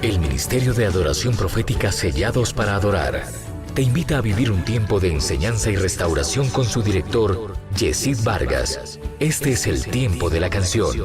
El Ministerio de Adoración Profética Sellados para Adorar te invita a vivir un tiempo de enseñanza y restauración con su director, Yesid Vargas. Este es el tiempo de la canción.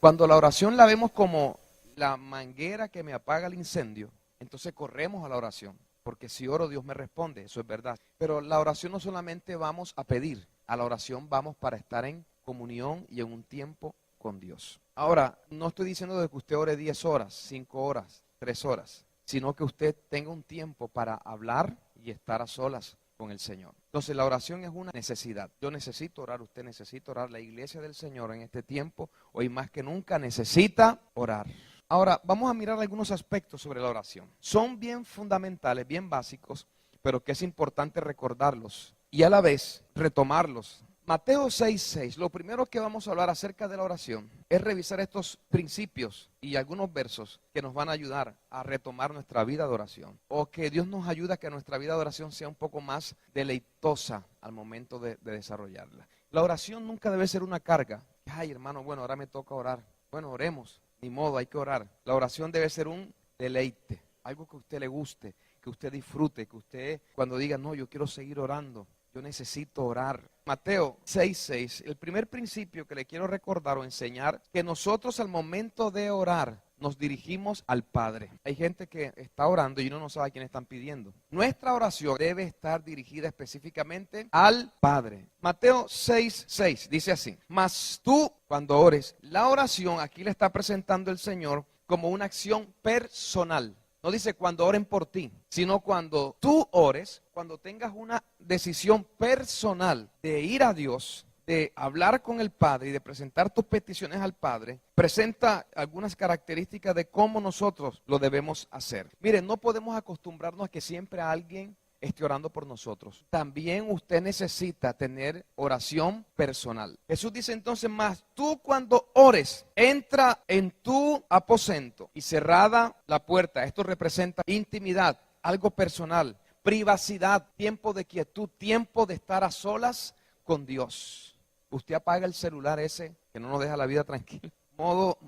Cuando la oración la vemos como la manguera que me apaga el incendio, entonces corremos a la oración, porque si oro Dios me responde, eso es verdad. Pero la oración no solamente vamos a pedir, a la oración vamos para estar en comunión y en un tiempo con Dios. Ahora, no estoy diciendo de que usted ore 10 horas, 5 horas, 3 horas, sino que usted tenga un tiempo para hablar y estar a solas con el Señor. Entonces la oración es una necesidad. Yo necesito orar, usted necesita orar. La iglesia del Señor en este tiempo, hoy más que nunca, necesita orar. Ahora, vamos a mirar algunos aspectos sobre la oración. Son bien fundamentales, bien básicos, pero que es importante recordarlos y a la vez retomarlos. Mateo 6:6, lo primero que vamos a hablar acerca de la oración es revisar estos principios y algunos versos que nos van a ayudar a retomar nuestra vida de oración, o que Dios nos ayude a que nuestra vida de oración sea un poco más deleitosa al momento de desarrollarla. La oración nunca debe ser una carga. Ay, hermano, bueno, ahora me toca orar. Bueno, oremos, ni modo, hay que orar. La oración debe ser un deleite, algo que a usted le guste, que usted disfrute, que usted cuando diga, no, yo quiero seguir orando, yo necesito orar. Mateo 6:6, el primer principio que le quiero recordar o enseñar, que nosotros al momento de orar nos dirigimos al Padre. Hay gente que está orando y uno no sabe a quién están pidiendo. Nuestra oración debe estar dirigida específicamente al Padre. Mateo 6:6 dice así: mas tú cuando ores, la oración aquí le está presentando el Señor como una acción personal. No dice cuando oren por ti, sino cuando tú ores, cuando tengas una decisión personal de ir a Dios, de hablar con el Padre y de presentar tus peticiones al Padre, presenta algunas características de cómo nosotros lo debemos hacer. Miren, no podemos acostumbrarnos a que siempre alguien esté orando por nosotros. También usted necesita tener oración personal. Jesús dice entonces, más tú cuando ores, entra en tu aposento y cerrada la puerta. Esto representa intimidad, algo personal, privacidad, tiempo de quietud, tiempo de estar a solas con Dios. Usted apaga el celular ese que no nos deja la vida tranquila, modo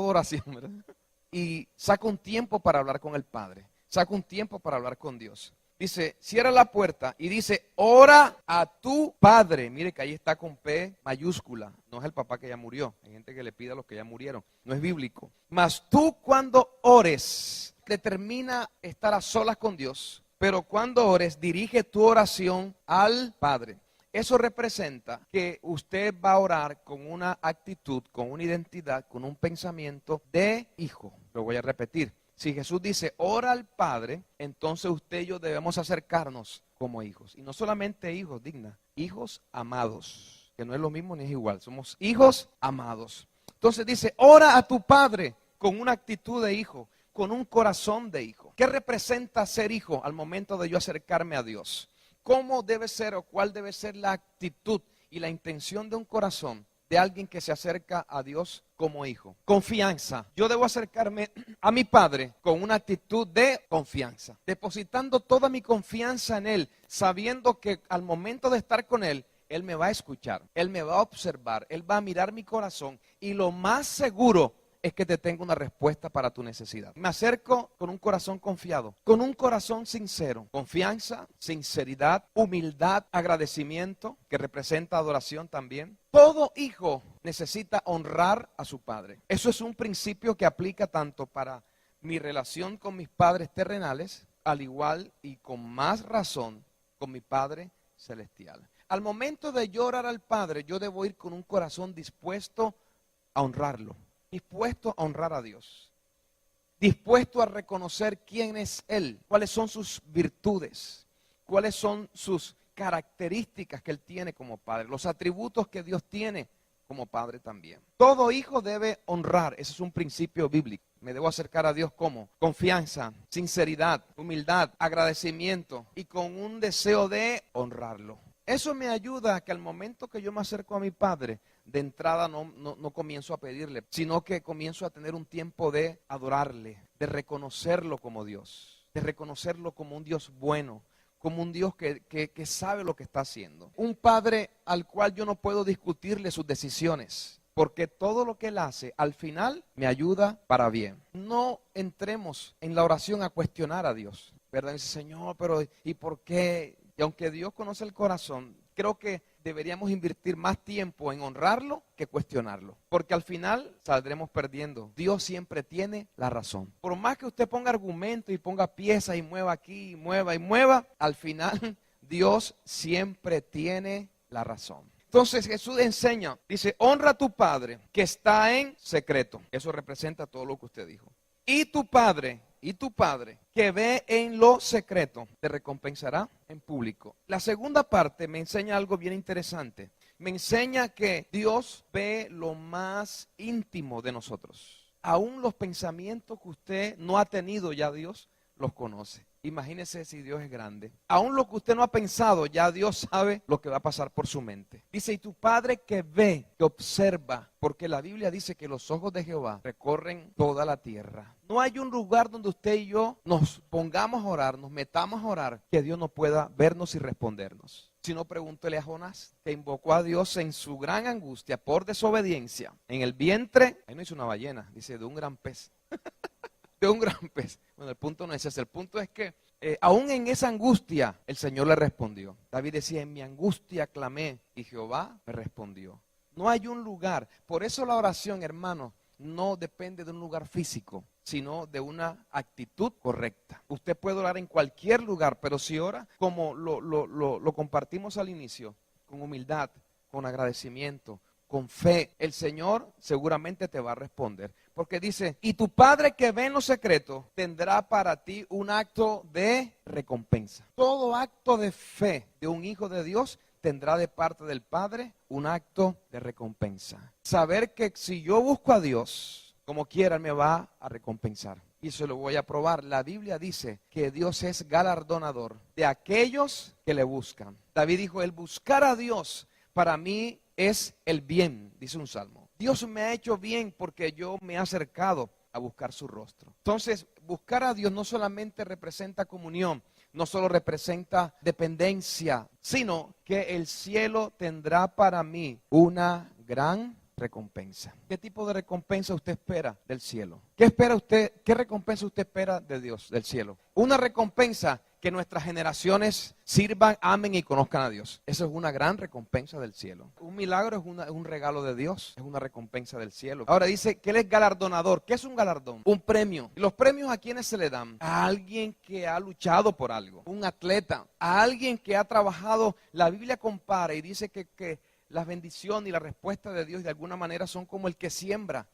oración, ¿verdad? Y saca un tiempo para hablar con el Padre, saca un tiempo para hablar con Dios. Dice, cierra la puerta y dice, ora a tu Padre. Mire que ahí está con P mayúscula. No es el papá que ya murió. Hay gente que le pide a los que ya murieron. No es bíblico. Mas tú cuando ores, determina estar a solas con Dios. Pero cuando ores, dirige tu oración al Padre. Eso representa que usted va a orar con una actitud, con una identidad, con un pensamiento de hijo. Lo voy a repetir. Si Jesús dice, ora al Padre, entonces usted y yo debemos acercarnos como hijos. Y no solamente hijos, digna, hijos amados, que no es lo mismo ni es igual, somos hijos amados. Entonces dice, ora a tu Padre con una actitud de hijo, con un corazón de hijo. ¿Qué representa ser hijo al momento de yo acercarme a Dios? ¿Cómo debe ser o cuál debe ser la actitud y la intención de un corazón de alguien que se acerca a Dios como hijo? Confianza. Yo debo acercarme a mi Padre con una actitud de confianza, depositando toda mi confianza en Él, sabiendo que al momento de estar con Él, Él me va a escuchar, Él me va a observar, Él va a mirar mi corazón y lo más seguro es que te tenga una respuesta para tu necesidad. Me acerco con un corazón confiado, con un corazón sincero, confianza, sinceridad, humildad, agradecimiento, que representa adoración también. Todo hijo necesita honrar a su padre. Eso es un principio que aplica tanto para mi relación con mis padres terrenales, al igual y con más razón con mi Padre celestial. Al momento de yo orar al Padre, yo debo ir con un corazón dispuesto a honrarlo, dispuesto a honrar a Dios, dispuesto a reconocer quién es Él, cuáles son sus virtudes, cuáles son sus características que Él tiene como Padre, los atributos que Dios tiene como Padre también. Todo hijo debe honrar, ese es un principio bíblico. Me debo acercar a Dios como confianza, sinceridad, humildad, agradecimiento y con un deseo de honrarlo. Eso me ayuda a que al momento que yo me acerco a mi Padre, de entrada no comienzo a pedirle, sino que comienzo a tener un tiempo de adorarle, de reconocerlo como Dios, de reconocerlo como un Dios bueno, como un Dios que sabe lo que está haciendo. Un Padre al cual yo no puedo discutirle sus decisiones, porque todo lo que Él hace al final me ayuda para bien. No entremos en la oración a cuestionar a Dios, ¿verdad? Dice, Señor, pero ¿y por qué? Y aunque Dios conoce el corazón, creo que deberíamos invertir más tiempo en honrarlo que cuestionarlo, porque al final saldremos perdiendo. Dios siempre tiene la razón. Por más que usted ponga argumentos y ponga piezas y mueva aquí, y mueva, al final Dios siempre tiene la razón. Entonces Jesús enseña, dice, honra a tu Padre que está en secreto. Eso representa todo lo que usted dijo. Y tu Padre que ve en lo secreto, te recompensará en público. La segunda parte me enseña algo bien interesante. Me enseña que Dios ve lo más íntimo de nosotros. Aún los pensamientos que usted no ha tenido, ya Dios los conoce. Imagínese si Dios es grande. Aún lo que usted no ha pensado, ya Dios sabe lo que va a pasar por su mente. Dice, y tu Padre que ve, que observa, porque la Biblia dice que los ojos de Jehová recorren toda la tierra. No hay un lugar donde usted y yo nos pongamos a orar, nos metamos a orar, que Dios no pueda vernos y respondernos. Si no, pregúntele a Jonás, que invocó a Dios en su gran angustia por desobediencia. En el vientre, ahí no dice una ballena, dice de un gran pez. De un gran pez. Bueno, el punto no es ese. El punto es que aún en esa angustia el Señor le respondió. David decía, en mi angustia clamé y Jehová me respondió. No hay un lugar. Por eso la oración, hermano, no depende de un lugar físico, sino de una actitud correcta. Usted puede orar en cualquier lugar, pero si ora, como lo compartimos al inicio, con humildad, con agradecimiento, con fe, el Señor seguramente te va a responder. Porque dice, y tu Padre que ve en lo secreto tendrá para ti un acto de recompensa. Todo acto de fe de un hijo de Dios tendrá de parte del Padre un acto de recompensa. Saber que si yo busco a Dios, como quiera, Él me va a recompensar. Y eso lo voy a probar. La Biblia dice que Dios es galardonador de aquellos que le buscan. David dijo, el buscar a Dios para mí es el bien, dice un salmo. Dios me ha hecho bien porque yo me he acercado a buscar su rostro. Entonces, buscar a Dios no solamente representa comunión, no solo representa dependencia, sino que el cielo tendrá para mí una gran recompensa. ¿Qué tipo de recompensa usted espera del cielo? ¿Qué espera usted? ¿Qué recompensa usted espera de Dios, del cielo? Una recompensa que nuestras generaciones sirvan, amen y conozcan a Dios. Eso es una gran recompensa del cielo. Un milagro es un regalo de Dios, es una recompensa del cielo. Ahora dice que Él es galardonador. ¿Qué es un galardón? Un premio. ¿Y los premios a quiénes se le dan? A alguien que ha luchado por algo, un atleta, a alguien que ha trabajado. La Biblia compara y dice que las bendiciones y la respuesta de Dios de alguna manera son como el que siembra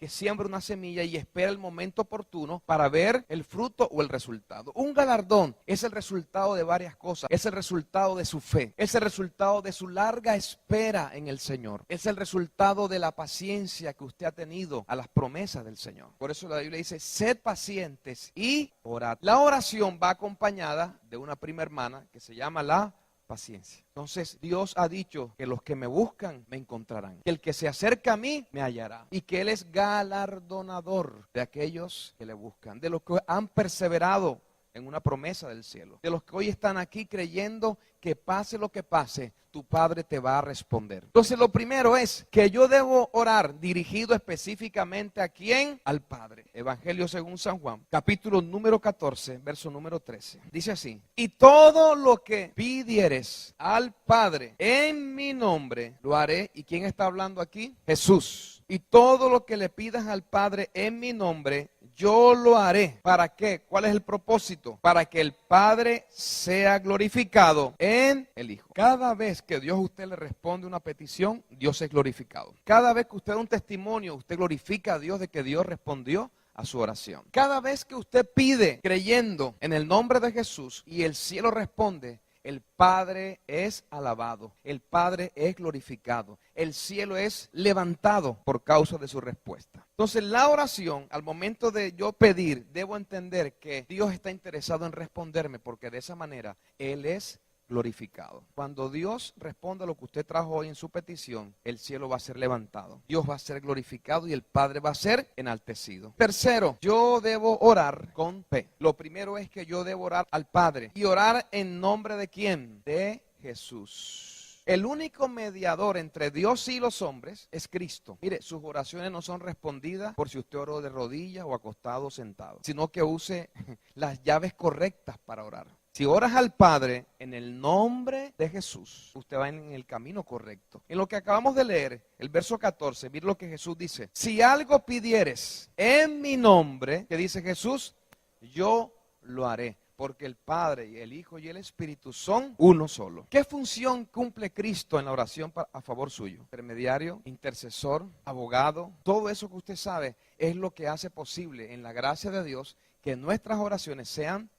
una semilla y espera el momento oportuno para ver el fruto o el resultado. Un galardón es el resultado de varias cosas. Es el resultado de su fe. Es el resultado de su larga espera en el Señor. Es el resultado de la paciencia que usted ha tenido a las promesas del Señor. Por eso la Biblia dice, sed pacientes y orad. La oración va acompañada de una prima hermana que se llama la paciencia. Entonces Dios ha dicho que los que me buscan me encontrarán, que el que se acerca a mí me hallará y que Él es galardonador de aquellos que le buscan, de los que han perseverado en una promesa del cielo, de los que hoy están aquí creyendo que pase lo que pase, tu Padre te va a responder. Entonces lo primero es que yo debo orar dirigido específicamente ¿a quién? Al Padre. Evangelio según San Juan, capítulo número 14, verso número 13. Dice así, y todo lo que pidieres al Padre en mi nombre, lo haré. ¿Y quién está hablando aquí? Jesús. Y todo lo que le pidas al Padre en mi nombre, yo lo haré. ¿Para qué? ¿Cuál es el propósito? Para que el Padre sea glorificado en el Hijo. Cada vez que Dios a usted le responde una petición, Dios es glorificado. Cada vez que usted da un testimonio, usted glorifica a Dios de que Dios respondió a su oración. Cada vez que usted pide creyendo en el nombre de Jesús y el cielo responde, el Padre es alabado, el Padre es glorificado, el cielo es levantado por causa de su respuesta. Entonces la oración, al momento de yo pedir, debo entender que Dios está interesado en responderme porque de esa manera Él es glorificado. Cuando Dios responda a lo que usted trajo hoy en su petición, el cielo va a ser levantado, Dios va a ser glorificado y el Padre va a ser enaltecido. Tercero, yo debo orar con fe. Lo primero es que yo debo orar al Padre. ¿Y orar en nombre de quién? De Jesús. El único mediador entre Dios y los hombres es Cristo. Mire, sus oraciones no son respondidas por si usted oró de rodillas o acostado o sentado, sino que use las llaves correctas para orar. Si oras al Padre en el nombre de Jesús, usted va en el camino correcto. En lo que acabamos de leer, el verso 14, mire lo que Jesús dice. Si algo pidieres en mi nombre, que dice Jesús, yo lo haré. Porque el Padre, el Hijo y el Espíritu son uno solo. ¿Qué función cumple Cristo en la oración a favor suyo? Intermediario, intercesor, abogado. Todo eso que usted sabe es lo que hace posible en la gracia de Dios que nuestras oraciones sean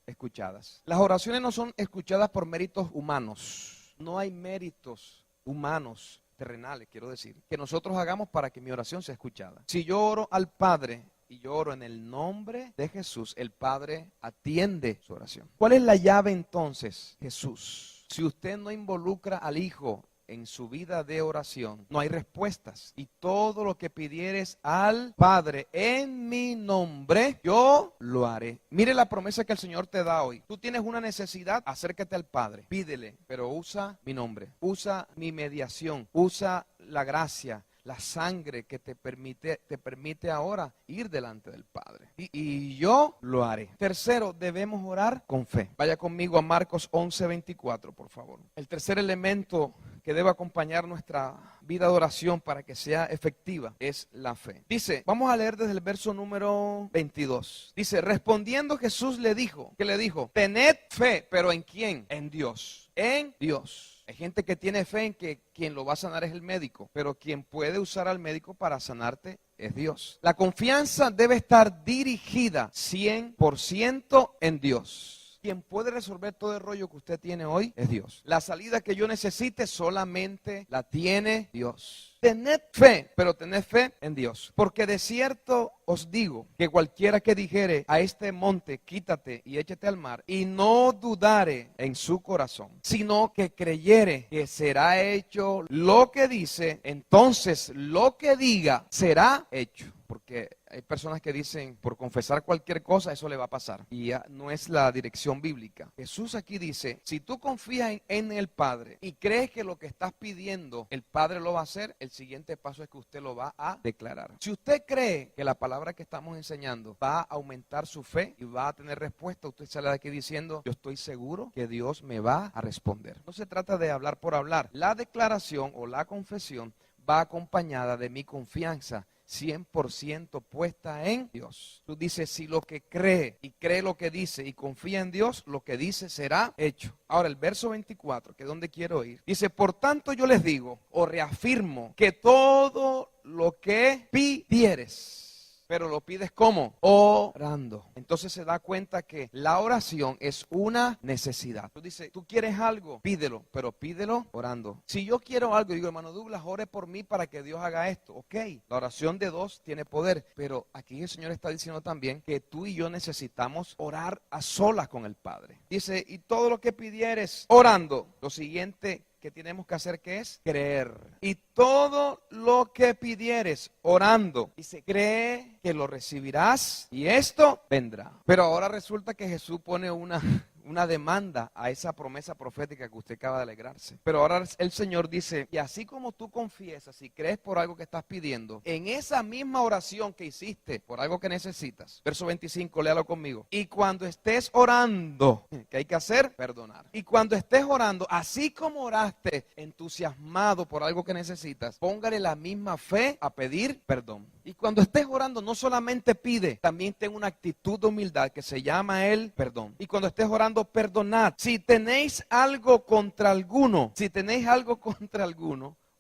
escuchadas. Las oraciones no son escuchadas por méritos humanos. No hay méritos humanos, terrenales, quiero decir, que nosotros hagamos para que mi oración sea escuchada. Si yo oro al Padre y yo oro en el nombre de Jesús, el Padre atiende su oración. ¿Cuál es la llave entonces? Jesús. Si usted no involucra al Hijo en su vida de oración, no hay respuestas. Y todo lo que pidieres al Padre en mi nombre, yo lo haré. Mire la promesa que el Señor te da hoy. Tú tienes una necesidad, acércate al Padre, pídele, pero usa mi nombre, usa mi mediación, usa la gracia, la sangre que te permite ahora ir delante del Padre. Y yo lo haré. Tercero, debemos orar con fe. Vaya conmigo a Marcos 11:24, por favor. El tercer elemento que debe acompañar nuestra vida de oración para que sea efectiva es la fe. Dice, vamos a leer desde el verso número 22. Dice, respondiendo Jesús le dijo, ¿qué le dijo? Tened fe, ¿pero en quién? En Dios. En Dios. Hay gente que tiene fe en que quien lo va a sanar es el médico, pero quien puede usar al médico para sanarte es Dios. La confianza debe estar dirigida 100% en Dios. Quien puede resolver todo el rollo que usted tiene hoy es Dios. La salida que yo necesite solamente la tiene Dios. Tened fe, pero tened fe en Dios. Porque de cierto os digo que cualquiera que dijere a este monte, quítate y échate al mar, y no dudare en su corazón, sino que creyere que será hecho lo que dice, entonces lo que diga será hecho. Porque hay personas que dicen, por confesar cualquier cosa, eso le va a pasar. Y ya no es la dirección bíblica. Jesús aquí dice, si tú confías en el Padre y crees que lo que estás pidiendo, el Padre lo va a hacer, el siguiente paso es que usted lo va a declarar. Si usted cree que la palabra que estamos enseñando va a aumentar su fe y va a tener respuesta, usted sale de aquí diciendo, yo estoy seguro que Dios me va a responder. No se trata de hablar por hablar. La declaración o la confesión va acompañada de mi confianza 100% puesta en Dios. Tú dices, si lo que cree y cree lo que dice y confía en Dios, lo que dice será hecho. Ahora el verso 24, que es donde quiero ir, dice, por tanto yo les digo o reafirmo que todo lo que pidieres, pero lo pides ¿cómo? Orando. Entonces se da cuenta que la oración es una necesidad. Tú dices, tú quieres algo, pídelo, pero pídelo orando. Si yo quiero algo, digo, hermano Douglas, ore por mí para que Dios haga esto. Ok, la oración de dos tiene poder, pero aquí el Señor está diciendo también que tú y yo necesitamos orar a solas con el Padre. Dice, y todo lo que pidieres orando, lo siguiente que tenemos que hacer, ¿qué es? Creer. Y todo lo que pidieres orando, dice, cree que lo recibirás y esto vendrá. Pero ahora resulta que Jesús pone una demanda a esa promesa profética que usted acaba de alegrarse. Pero ahora el Señor dice, y así como tú confiesas y crees por algo que estás pidiendo, en esa misma oración que hiciste por algo que necesitas, verso 25, léalo conmigo, y cuando estés orando, ¿qué hay que hacer? Perdonar. Y cuando estés orando, así como oraste entusiasmado por algo que necesitas, póngale la misma fe a pedir perdón. Y cuando estés orando, no solamente pide, también ten una actitud de humildad que se llama el perdón. Y cuando estés orando, perdonad. Si tenéis algo contra alguno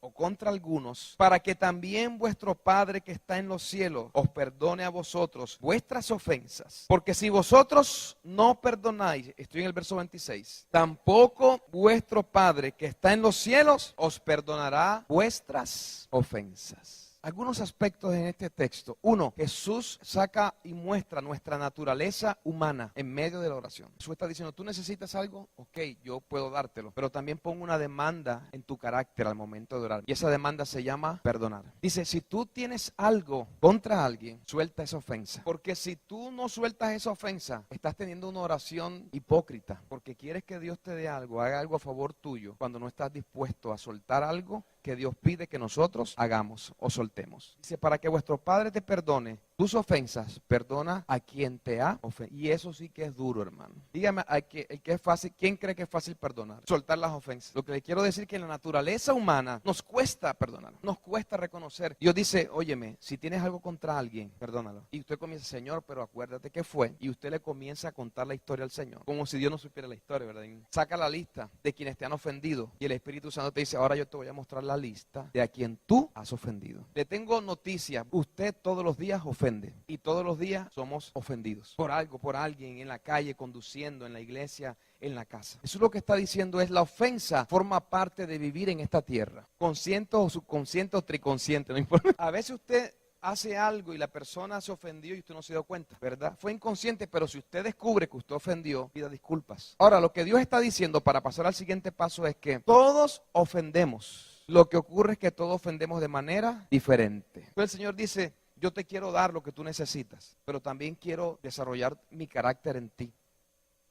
o contra algunos, para que también vuestro Padre que está en los cielos os perdone a vosotros vuestras ofensas. Porque si vosotros no perdonáis, estoy en el verso 26, tampoco vuestro Padre que está en los cielos os perdonará vuestras ofensas. algunos aspectos en este texto. Uno, Jesús saca y muestra nuestra naturaleza humana en medio de la oración. Jesús está diciendo, ¿tú necesitas algo? Ok, yo puedo dártelo, pero también pongo una demanda en tu carácter al momento de orar. Y esa demanda se llama perdonar. Dice, si tú tienes algo contra alguien, suelta esa ofensa. Porque si tú no sueltas esa ofensa, estás teniendo una oración hipócrita. Porque quieres que Dios te dé algo, haga algo a favor tuyo, cuando no estás dispuesto a soltar algo que Dios pide que nosotros hagamos o soltemos. Dice, para que vuestro Padre te perdone tus ofensas, perdona a quien te ha ofendido. Y eso sí que es duro, hermano. Dígame, el que es fácil, ¿quién cree que es fácil perdonar? Soltar las ofensas. Lo que le quiero decir es que en la naturaleza humana nos cuesta perdonar, nos cuesta reconocer. Dios dice, óyeme, si tienes algo contra alguien, perdónalo. Y usted comienza, Señor, pero acuérdate que fue. Y usted le comienza a contar la historia al Señor, como si Dios no supiera la historia, ¿verdad? Saca la lista de quienes te han ofendido y el Espíritu Santo te dice, ahora yo te voy a mostrar la lista de a quien tú has ofendido. Le tengo noticia, usted todos los días ofende y todos los días somos ofendidos por algo, por alguien, en la calle, conduciendo, en la iglesia, en la casa. Eso es lo que está diciendo, es la ofensa forma parte de vivir en esta tierra, consciente o subconsciente o triconsciente, no importa. A veces usted hace algo y la persona se ofendió y usted no se dio cuenta, ¿verdad? Fue inconsciente, pero si usted descubre que usted ofendió, pida disculpas. Ahora, lo que Dios está diciendo para pasar al siguiente paso es que todos ofendemos. Lo que ocurre es que todos ofendemos de manera diferente. Entonces el Señor dice, yo te quiero dar lo que tú necesitas, pero también quiero desarrollar mi carácter en ti.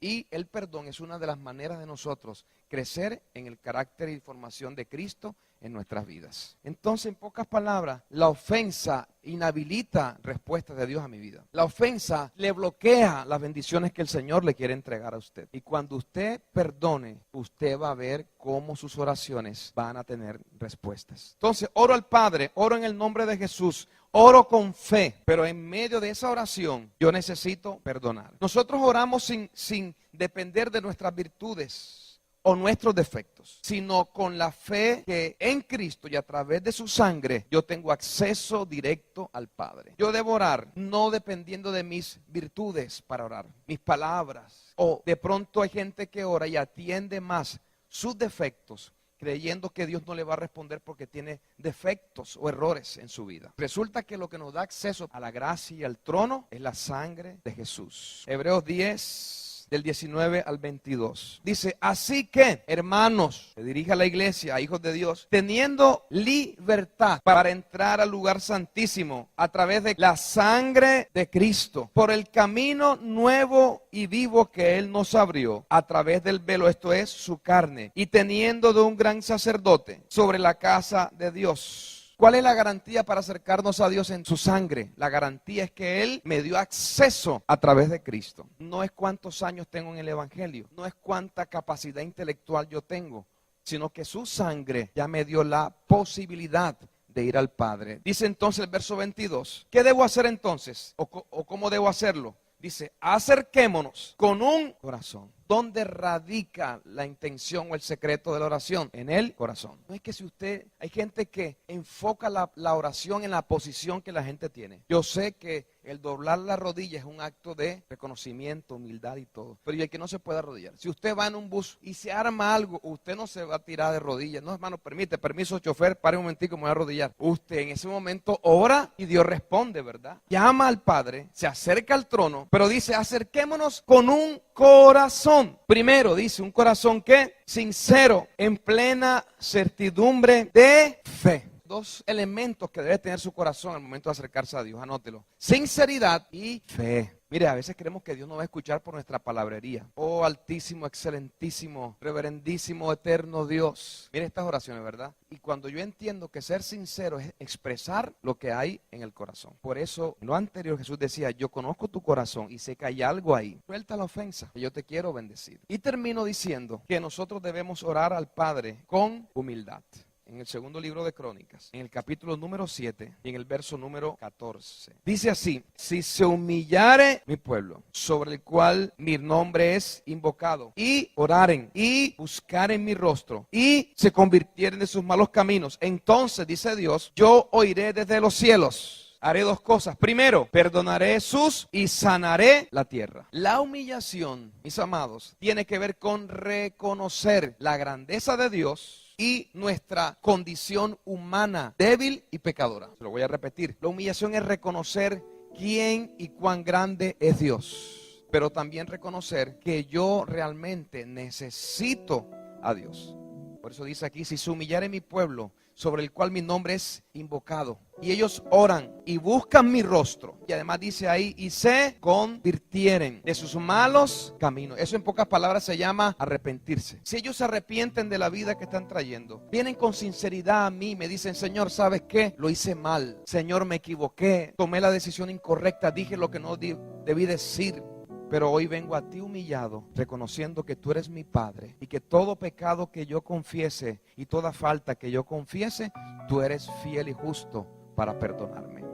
Y el perdón es una de las maneras de nosotros crecer en el carácter y formación de Cristo en nuestras vidas. Entonces, en pocas palabras, la ofensa inhabilita respuestas de Dios a mi vida. La ofensa le bloquea las bendiciones que el Señor le quiere entregar a usted. Y cuando usted perdone, usted va a ver cómo sus oraciones van a tener respuestas. Entonces, oro al Padre, oro en el nombre de Jesús, oro con fe, pero en medio de esa oración yo necesito perdonar. Nosotros oramos sin depender de nuestras virtudes o nuestros defectos, sino con la fe que en Cristo y a través de su sangre yo tengo acceso directo al Padre. Yo debo orar no dependiendo de mis virtudes para orar, mis palabras, o de pronto hay gente que ora y atiende más sus defectos, creyendo que Dios no le va a responder porque tiene defectos o errores en su vida. Resulta que lo que nos da acceso a la gracia y al trono es la sangre de Jesús. Hebreos 10, del 19 al 22. Dice, así que, hermanos, se dirige a la iglesia, a hijos de Dios, teniendo libertad para entrar al lugar santísimo a través de la sangre de Cristo, por el camino nuevo y vivo que Él nos abrió, a través del velo, esto es, su carne, y teniendo de un gran sacerdote sobre la casa de Dios. ¿Cuál es la garantía para acercarnos a Dios en su sangre? La garantía es que Él me dio acceso a través de Cristo. No es cuántos años tengo en el Evangelio, no es cuánta capacidad intelectual yo tengo, sino que su sangre ya me dio la posibilidad de ir al Padre. Dice entonces el verso 22, ¿qué debo hacer entonces? ¿O cómo debo hacerlo? Dice, acerquémonos con un corazón. ¿Dónde radica la intención o el secreto de la oración? En el corazón. No es que si usted, hay gente que enfoca la oración en la posición que la gente tiene. Yo sé que el doblar la rodilla es un acto de reconocimiento, humildad y todo. Pero y el que no se puede arrodillar. Si usted va en un bus y se arma algo, usted no se va a tirar de rodillas. No, hermano, permiso, chofer, pare un momentico, me voy a arrodillar. Usted en ese momento ora y Dios responde, ¿verdad? Llama al Padre, se acerca al trono, pero dice, acerquémonos con un corazón. Primero dice, un corazón que sincero, en plena certidumbre de fe. Dos elementos que debe tener su corazón al momento de acercarse a Dios, anótelo. Sinceridad y fe. Mire, a veces creemos que Dios no va a escuchar por nuestra palabrería. Oh, altísimo, excelentísimo, reverendísimo, eterno Dios. Mire estas oraciones, ¿verdad? Y cuando yo entiendo que ser sincero es expresar lo que hay en el corazón. Por eso, en lo anterior Jesús decía, yo conozco tu corazón y sé que hay algo ahí. Suelta la ofensa, que yo te quiero bendecir. Y termino diciendo que nosotros debemos orar al Padre con humildad. En el segundo libro de Crónicas, en el capítulo número 7 y en el verso número 14. Dice así, si se humillare mi pueblo, sobre el cual mi nombre es invocado, y oraren, y buscaren mi rostro, y se convirtieren de sus malos caminos, entonces, dice Dios, yo oiré desde los cielos. Haré dos cosas. Primero, perdonaré sus y sanaré la tierra. La humillación, mis amados, tiene que ver con reconocer la grandeza de Dios y nuestra condición humana, débil y pecadora. Se lo voy a repetir. La humillación es reconocer quién y cuán grande es Dios, pero también reconocer que yo realmente necesito a Dios. Por eso dice aquí, si se humillare mi pueblo, sobre el cual mi nombre es invocado, y ellos oran y buscan mi rostro, y además dice ahí, y se convirtieren de sus malos caminos. Eso en pocas palabras se llama arrepentirse. Si ellos se arrepienten de la vida que están trayendo, vienen con sinceridad a mí, me dicen, Señor, ¿sabes qué? Lo hice mal, Señor, me equivoqué, tomé la decisión incorrecta, dije lo que no debí decir. Pero hoy vengo a ti humillado, reconociendo que tú eres mi Padre y que todo pecado que yo confiese y toda falta que yo confiese, tú eres fiel y justo para perdonarme.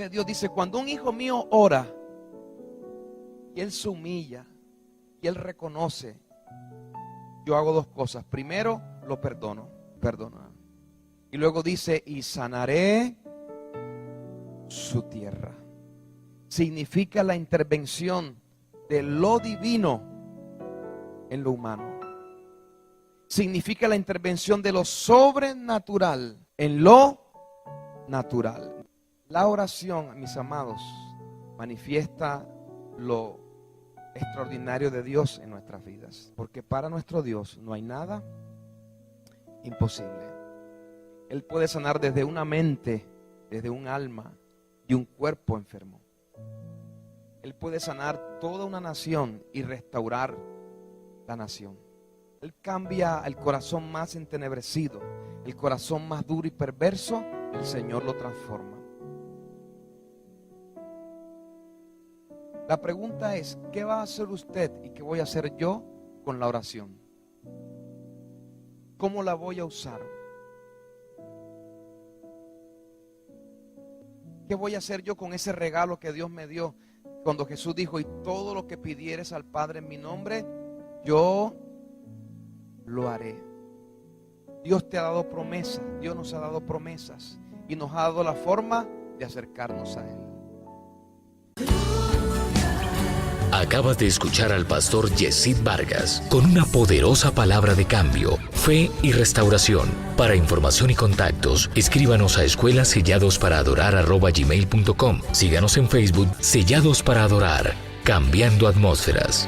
Dios dice, cuando un hijo mío ora y él se humilla y él reconoce, yo hago dos cosas. Primero, lo perdono. Y luego dice, y sanaré su tierra. Significa la intervención de lo divino en lo humano. Significa la intervención de lo sobrenatural en lo natural. La oración, mis amados, manifiesta lo extraordinario de Dios en nuestras vidas. Porque para nuestro Dios no hay nada imposible. Él puede sanar desde una mente, desde un alma y un cuerpo enfermo. Él puede sanar toda una nación y restaurar la nación. Él cambia el corazón más entenebrecido, el corazón más duro y perverso, el Señor lo transforma. La pregunta es, ¿qué va a hacer usted y qué voy a hacer yo con la oración? ¿Cómo la voy a usar? ¿Qué voy a hacer yo con ese regalo que Dios me dio? Cuando Jesús dijo, y todo lo que pidieres al Padre en mi nombre, yo lo haré. Dios te ha dado promesas, Dios nos ha dado promesas y nos ha dado la forma de acercarnos a Él. Acabas de escuchar al pastor Yesid Vargas con una poderosa palabra de cambio, fe y restauración. Para información y contactos, escríbanos a escuelaselladosparaadorar@gmail.com. Síganos en Facebook, Sellados para Adorar, cambiando atmósferas.